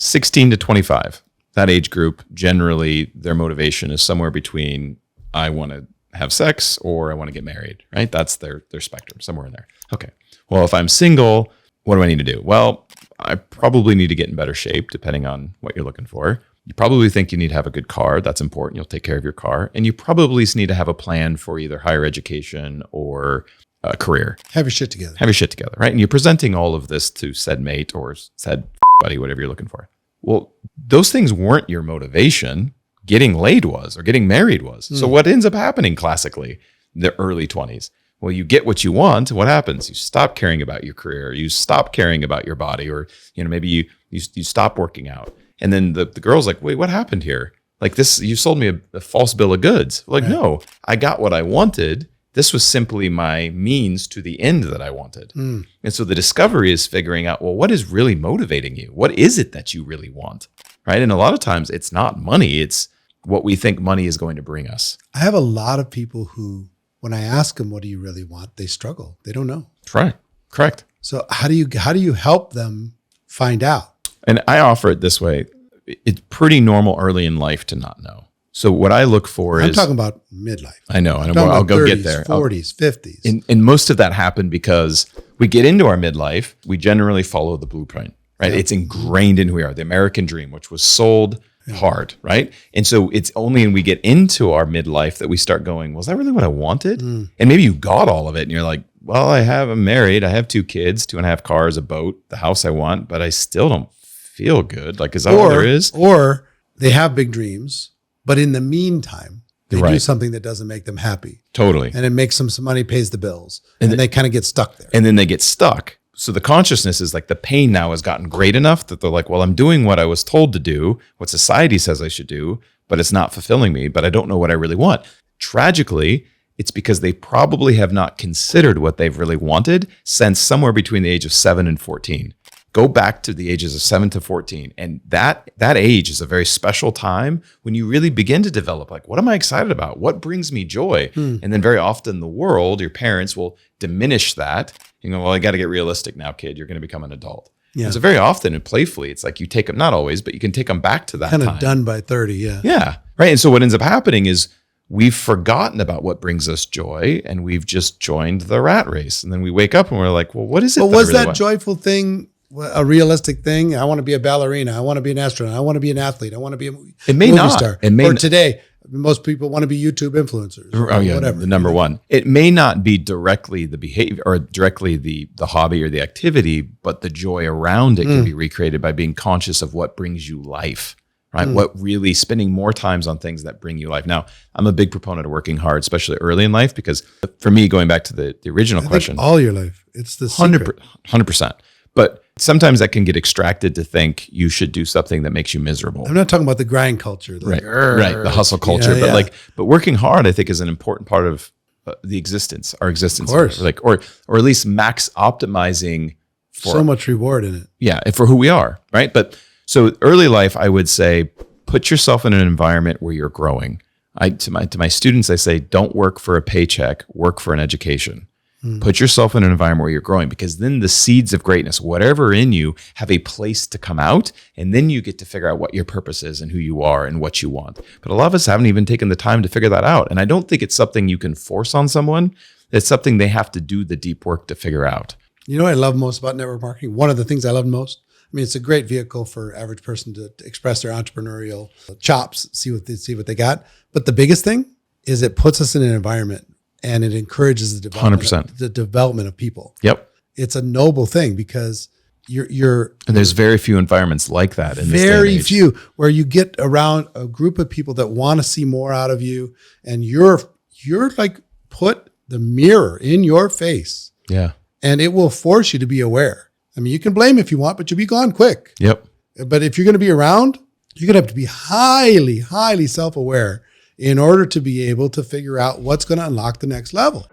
16 to 25. That age group, generally, their motivation is somewhere between I want to have sex or I want to get married, right? That's their spectrum, somewhere in there. Okay. Well, if I'm single, what do I need to do? Well, I probably need to get in better shape, depending on what you're looking for. You probably think you need to have a good car. That's important. You'll take care of your car. And you probably need to have a plan for either higher education or a career. Have your shit together. Have your shit together, right? And you're presenting all of this to said mate or said buddy, whatever you're looking for. Well, those things weren't your motivation. Getting laid was, or getting married was. So what ends up happening classically in the early 20s? Well, you get what you want. What happens? You stop caring about your career. You stop caring about your body, or maybe you stop working out. And then the girl's like, wait, what happened here? Like this, you sold me a false bill of goods. Like, right. No, I got what I wanted. This was simply my means to the end that I wanted. And so the discovery is figuring out, well, what is really motivating you? What is it that you really want? Right. And a lot of times it's not money. It's what we think money is going to bring us. I have a lot of people who, when I ask them, what do you really want? They struggle. They don't know. That's right. Correct. So how do you help them find out? And I offer it this way. It's pretty normal early in life to not know. So what I look for I'm talking about midlife. I know. I'll go 30s, get there. 40s, 50s. And most of that happened because we get into our midlife. We generally follow the blueprint, right? It's ingrained in who we are. The American dream, which was sold hard, right? And so it's only when we get into our midlife that we start going, was that really what I wanted? And maybe you got all of it and you're like, well, I'm married. I have 2 kids, 2.5 cars, a boat, the house I want, but I still don't feel good. Like, is that what there is? Or they have big dreams, but in the meantime, they Right. do something that doesn't make them happy. Totally. And it makes them some money, pays the bills. And they kind of get stuck there. And then they get stuck. So the consciousness is like the pain now has gotten great enough that they're like, well, I'm doing what I was told to do, what society says I should do, but it's not fulfilling me, but I don't know what I really want. Tragically, it's because they probably have not considered what they've really wanted since somewhere between the age of 7 and 14. Go back to the ages of 7 to 14. And that age is a very special time when you really begin to develop, like, what am I excited about? What brings me joy? And then very often the world, your parents will diminish that. You know, well, I got to get realistic now, kid. You're going to become an adult. Yeah. And so very often and playfully, it's like you take them, not always, but you can take them back to that kind time. of done by 30, yeah. Yeah, right. And so what ends up happening is we've forgotten about what brings us joy and we've just joined the rat race. And then we wake up and we're like, well, what is it? But was really that joyful thing a realistic thing? I want to be a ballerina. I want to be an astronaut. I want to be an athlete. I want to be a movie star. It may or today, most people want to be YouTube influencers. Oh yeah, whatever. The number one. It may not be directly the behavior or directly the hobby or the activity, but the joy around it can be recreated by being conscious of what brings you life, right? What really spending more times on things that bring you life. Now, I'm a big proponent of working hard, especially early in life, because for me, going back to the original question, all your life, it's the 100%. But sometimes that can get extracted to think you should do something that makes you miserable. I'm not talking about the grind culture. Right, the hustle culture. But working hard, I think, is an important part of the existence, our existence. Of course. Like, or at least max optimizing for so much reward in it. Yeah, and for who we are, right? But so early life, I would say, put yourself in an environment where you're growing. To my students, I say, don't work for a paycheck, work for an education. Put yourself in an environment where you're growing, because then the seeds of greatness, whatever in you, have a place to come out. And then you get to figure out what your purpose is and who you are and what you want. But a lot of us haven't even taken the time to figure that out. And I don't think it's something you can force on someone. It's something they have to do the deep work to figure out. You know what I love most about network marketing? One of the things I love most, I mean, it's a great vehicle for average person to express their entrepreneurial chops, see what they got. But the biggest thing is it puts us in an environment and it encourages the development, 100%. The development of people. Yep. It's a noble thing because you're and there's very few environments like that in this day and very age. few where you get around a group of people that want to see more out of you, and you're like put the mirror in your face. Yeah. And it will force you to be aware. I mean, you can blame if you want, but you'll be gone quick. Yep. But if you're going to be around, you're going to have to be highly, highly self-aware in order to be able to figure out what's going to unlock the next level.